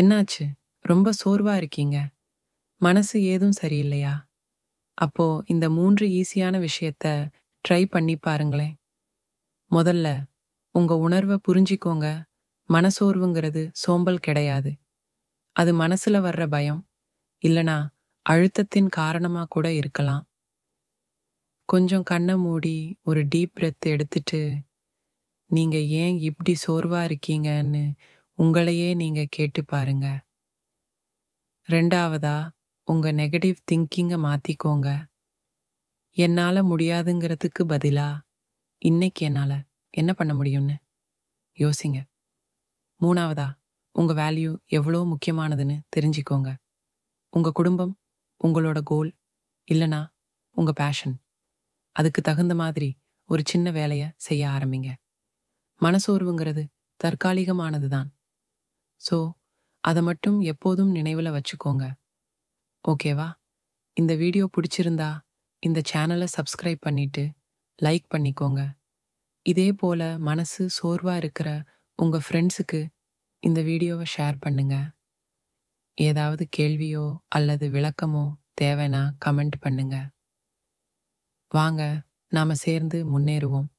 என்னாச்சு? ரொம்ப சோர்வா இருக்கீங்க. மனசு ஏதும் சரியில்லையா? அப்போ இந்த 3 ஈஸியான விஷயத்த ட்ரை பண்ணி பாருங்களேன். முதல்ல உங்க உணர்வ புரிஞ்சிக்கோங்க. மனசோர்வுங்கிறது சோம்பல் கிடையாது. அது மனசுல வர்ற பயம், இல்லனா அழுத்தத்தின் காரணமா கூட இருக்கலாம். கொஞ்சம் கண்ண மூடி ஒரு டீப் பிரெத் எடுத்துட்டு, நீங்க ஏன் இப்படி சோர்வா இருக்கீங்கன்னு உங்களையே நீங்க கேட்டு பாருங்க. 2வதா, உங்க நெகட்டிவ் திங்கிங்க மாத்திக்கோங்க. என்னால முடியாதுங்கிறதுக்கு பதிலா, இன்னைக்கு என்னால என்ன பண்ண முடியும்னு யோசிங்க. 3வதா, உங்க வேல்யூ எவ்வளோ முக்கியமானதுன்னு தெரிஞ்சுக்கோங்க. உங்க குடும்பம், உங்களோட கோல், இல்லனா உங்க பேஷன். அதுக்கு தகுந்த மாதிரி ஒரு சின்ன வேலைய செய்ய ஆரம்பிங்க. மனசோர்வுங்கிறது தற்காலிகமானது தான். ஸோ, அத மட்டும் எப்போதும் நினைவுல வச்சுக்கோங்க. ஓகேவா? இந்த வீடியோ பிடிச்சிருந்தா, இந்த சேனல சப்ஸ்கிரைப் பண்ணிட்டு, லைக் பண்ணிக்கோங்க. இதே போல மனசு சோர்வா இருக்கிற உங்க ஃப்ரெண்ட்ஸுக்கு இந்த வீடியோவை ஷேர் பண்ணுங்க. ஏதாவது கேள்வியோ அல்லது விளக்கமோ தேவைன்னா கமெண்ட் பண்ணுங்க. வாங்க, நாம சேர்ந்து முன்னேறுவோம்.